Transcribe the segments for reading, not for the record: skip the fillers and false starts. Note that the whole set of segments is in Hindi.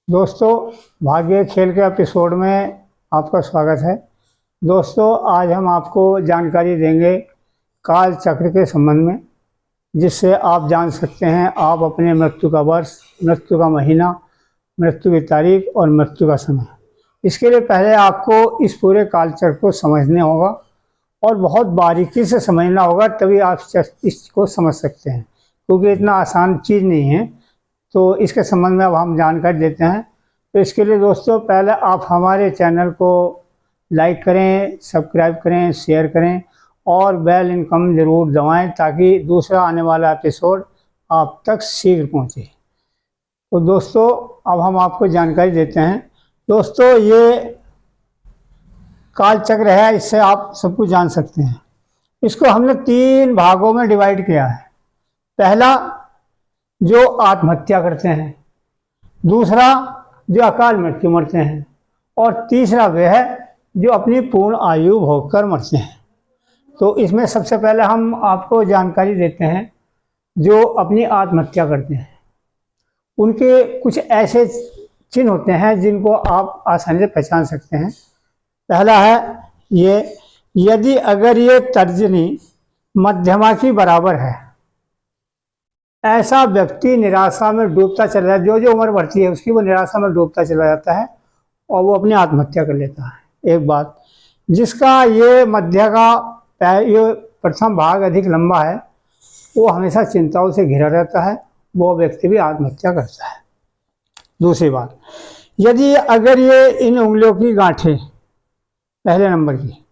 दोस्तों, भाग्य खेल के एपिसोड में आपका स्वागत है। दोस्तों, आज हम आपको जानकारी देंगे काल चक्र के संबंध में, जिससे आप जान सकते हैं आप अपने मृत्यु का वर्ष, मृत्यु का महीना, मृत्यु की तारीख और मृत्यु का समय। इसके लिए पहले आपको इस पूरे काल चक्र को समझने होगा और बहुत बारीकी से समझना होगा, तभी आप इसको समझ सकते हैं, क्योंकि इतना आसान चीज़ नहीं है। तो इसके संबंध में अब हम जानकारी देते हैं। तो इसके लिए दोस्तों, पहले आप हमारे चैनल को लाइक करें, सब्सक्राइब करें, शेयर करें और बेल आइकन ज़रूर दबाएं, ताकि दूसरा आने वाला एपिसोड आप तक शीघ्र पहुंचे। तो दोस्तों, अब हम आपको जानकारी देते हैं। दोस्तों, ये काल चक्र है, इससे आप सब कुछ जान सकते हैं। इसको हमने 3 भागों में डिवाइड किया है। पहला, जो आत्महत्या करते हैं, दूसरा जो अकाल मृत्यु मरते हैं, और तीसरा वह है जो अपनी पूर्ण आयु भोगकर मरते हैं। तो इसमें सबसे पहले हम आपको जानकारी देते हैं जो अपनी आत्महत्या करते हैं। उनके कुछ ऐसे चिन्ह होते हैं जिनको आप आसानी से पहचान सकते हैं। पहला है ये, यदि अगर ये तर्जनी मध्यमा की बराबर है, ऐसा व्यक्ति निराशा में डूबता चला जाता है। जो जो उम्र बढ़ती है उसकी, वो निराशा में डूबता चला जाता है और वो अपनी आत्महत्या कर लेता है। एक बात, जिसका ये मध्य का ये प्रथम भाग अधिक लंबा है, वो हमेशा चिंताओं से घिरा रहता है, वो व्यक्ति भी आत्महत्या करता है। दूसरी बात, यदि अगर ये इन उंगलियों की गांठें, पहले नंबर की,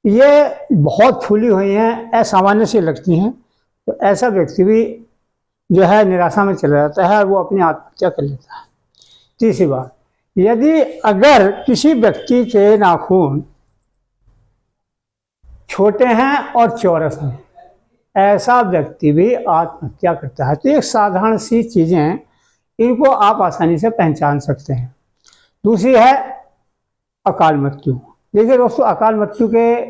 ये बहुत फूली हुई हैं, असामान्य सी लगती हैं, तो ऐसा व्यक्ति भी जो है निराशा में चला जाता है और वो अपनी आत्महत्या कर लेता है। तीसरी बात, यदि अगर किसी व्यक्ति के नाखून छोटे हैं और चौरस हैं, ऐसा व्यक्ति भी आत्महत्या करता है। तो ये साधारण सी चीज़ें हैं, इनको आप आसानी से पहचान सकते हैं। दूसरी है अकाल मृत्यु। देखिए दोस्तों, अकाल मृत्यु के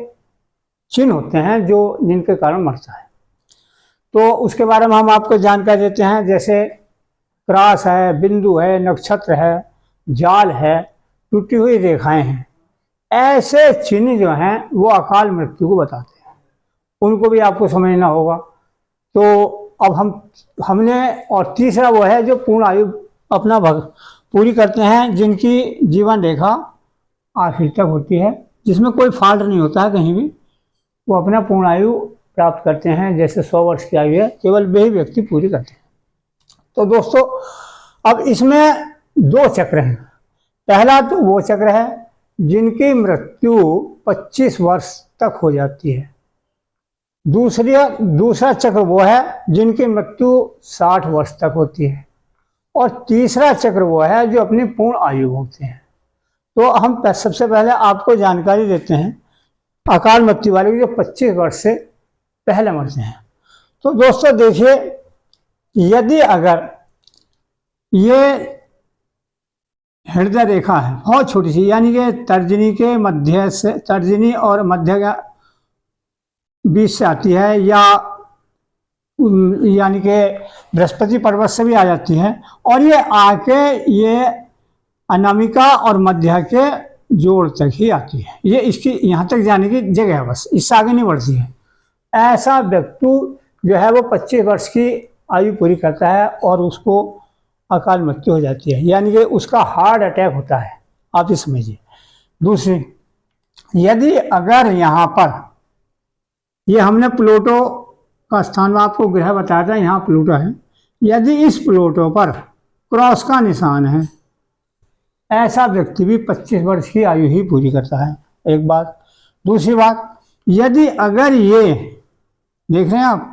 चिन्ह होते हैं जो जिनके कारण मरता है। तो उसके बारे में हम आपको जानकारी देते हैं। जैसे क्रॉस है, बिंदु है, नक्षत्र है, जाल है, टूटी हुई रेखाएं हैं। ऐसे चिन्ह जो हैं वो अकाल मृत्यु को बताते हैं, उनको भी आपको समझना होगा। तो अब हमने और तीसरा वो है जो पूर्ण आयु अपना पूरी करते हैं, जिनकी जीवन रेखा आखिर तक होती है, जिसमें कोई फॉल्ट नहीं होता है कहीं भी, वो अपना पूर्ण आयु प्राप्त करते हैं। जैसे 100 वर्ष की आयु है, केवल वही व्यक्ति पूरी करते हैं। तो दोस्तों, अब इसमें 2 चक्र हैं। पहला तो वो चक्र है जिनकी मृत्यु 25 वर्ष तक हो जाती है। दूसरा चक्र वो है जिनकी मृत्यु 60 वर्ष तक होती है। और तीसरा चक्र वो है जो अपनी पूर्ण आयु भोगते हैं। तो हम सबसे पहले आपको जानकारी देते हैं अकाल मृत्यु वाले जो 25 वर्ष से पहले मरते हैं। तो दोस्तों देखिए, यदि अगर ये हृदय रेखा है बहुत छोटी सी, यानी कि तर्जनी के मध्य से, तर्जनी और मध्य के बीच से आती है, या यानी कि बृहस्पति पर्वत से भी आ जाती है, और ये आके ये अनामिका और मध्य के जोड़ तक ही आती है। ये इसकी यहाँ तक जाने की जगह है, बस इससे आगे नहीं बढ़ती है। ऐसा व्यक्ति जो है वो 25 वर्ष की आयु पूरी करता है और उसको अकाल मृत्यु हो जाती है, यानी कि उसका हार्ट अटैक होता है। आप ये समझिए। दूसरी, यदि अगर यहाँ पर, ये हमने प्लूटो का स्थान आपको ग्रह बताया था, यहाँ प्लूटो है, यदि इस प्लूटो पर क्रॉस का निशान है, ऐसा व्यक्ति भी 25 वर्ष की आयु ही पूरी करता है। एक बात। दूसरी बात, यदि अगर ये देख रहे हैं आप,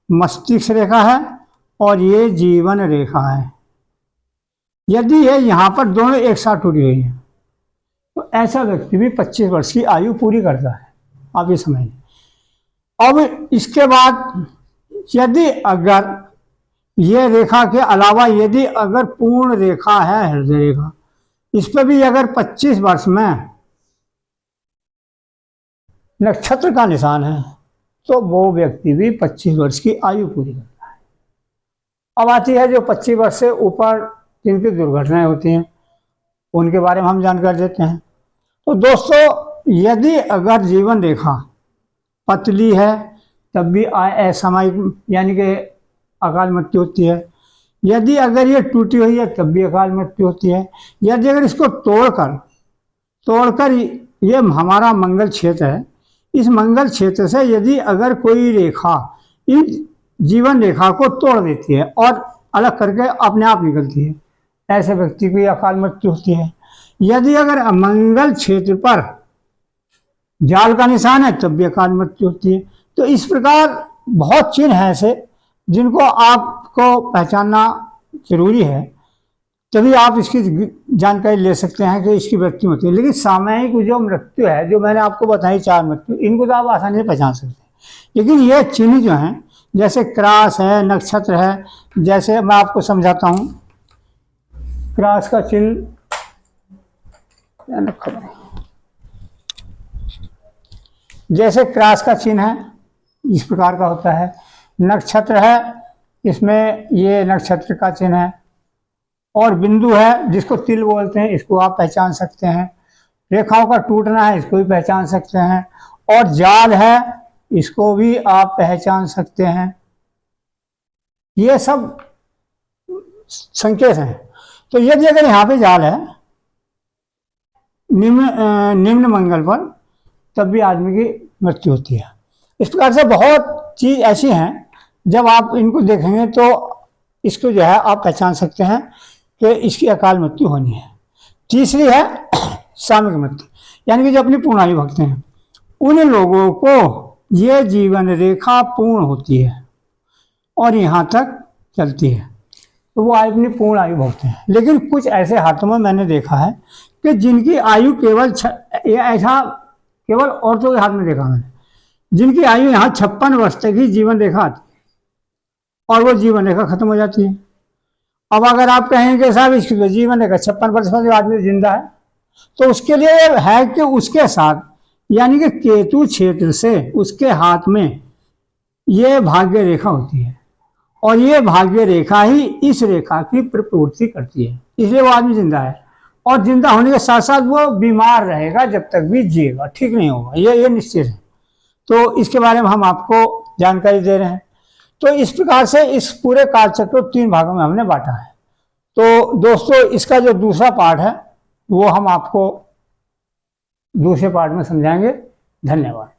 मस्तिष्क रेखा है और ये जीवन रेखा है, यदि ये यहाँ पर दोनों एक साथ टूटी हुई हैं, तो ऐसा व्यक्ति भी 25 वर्ष की आयु पूरी करता है। आप ये समझिए। अब इसके बाद, यदि अगर ये रेखा के अलावा यदि अगर पूर्ण रेखा है, हृदय रेखा, इस पर भी अगर 25 वर्ष में नक्षत्र का निशान है, तो वो व्यक्ति भी 25 वर्ष की आयु पूरी करता है। अब आती है जो 25 वर्ष से ऊपर जिनकी दुर्घटनाएं होती हैं, उनके बारे में हम जानकारी देते हैं। तो दोस्तों, यदि अगर जीवन रेखा पतली है तब भी असामयिक यानी कि अकाल मृत्यु होती है। यदि अगर ये टूटी हुई है तब भी अकाल मृत्यु होती है। यदि अगर इसको तोड़कर ये हमारा मंगल क्षेत्र है, इस मंगल क्षेत्र से यदि अगर कोई रेखा इस जीवन रेखा को तोड़ देती है और अलग करके अपने आप निकलती है, ऐसे व्यक्ति की अकाल मृत्यु होती है। यदि अगर मंगल क्षेत्र पर जाल का निशान है तब भी अकाल मृत्यु होती है। तो इस प्रकार बहुत चिन्ह हैं ऐसे जिनको आपको पहचानना जरूरी है, तभी आप इसकी जानकारी ले सकते हैं कि इसकी मृत्यु होती है। लेकिन सामयिक जो मृत्यु है, जो मैंने आपको बताई 4 मृत्यु, इनको तो आप आसानी से पहचान सकते हैं। लेकिन ये चिन्ह जो हैं, जैसे क्रॉस है, नक्षत्र है, जैसे मैं आपको समझाता हूँ। क्रॉस का चिन्ह, जैसे क्रॉस का चिन्ह है इस प्रकार का होता है। नक्षत्र है, इसमें ये नक्षत्र का चिन्ह है। और बिंदु है जिसको तिल बोलते हैं, इसको आप पहचान सकते हैं। रेखाओं का टूटना है, इसको भी पहचान सकते हैं। और जाल है, इसको भी आप पहचान सकते हैं। ये सब संकेत हैं। तो यदि अगर यहाँ पे जाल है निम्न मंगल पर, तब भी आदमी की मृत्यु होती है। इस प्रकार से बहुत चीज ऐसी हैं, जब आप इनको देखेंगे तो इसको जो है आप पहचान सकते हैं कि इसकी अकाल मृत्यु होनी है। तीसरी है सामयिक मृत्यु, यानी कि जो अपनी पूर्ण आयु भोगते हैं, उन लोगों को ये जीवन रेखा पूर्ण होती है और यहाँ तक चलती है, तो वो अपनी पूर्ण आयु भोगते हैं। लेकिन कुछ ऐसे हाथों में मैंने देखा है कि जिनकी आयु केवल ऐसा केवल औरतों के हाथ में देखा मैंने, जिनकी आयु यहाँ 56 वर्ष तक ही जीवन रेखा आती है और वो जीवन रेखा खत्म हो जाती है। अब अगर आप कहेंगे साहब इसकी जीवन रेखा 56 वर्ष में जो आदमी जिंदा है, तो उसके लिए है कि उसके साथ यानी कि केतु क्षेत्र से उसके हाथ में ये भाग्य रेखा होती है और ये भाग्य रेखा ही इस रेखा की प्रपूर्ति करती है, इसलिए वो आदमी जिंदा है। और जिंदा होने के साथ साथ वो बीमार रहेगा जब तक भी जिएगा, ठीक नहीं होगा, ये निश्चित है। तो इसके बारे में हम आपको जानकारी दे रहे हैं। तो इस प्रकार से इस पूरे कालचक्र को 3 भागों में हमने बांटा है। तो दोस्तों, इसका जो दूसरा पार्ट है वो हम आपको दूसरे पार्ट में समझाएंगे। धन्यवाद।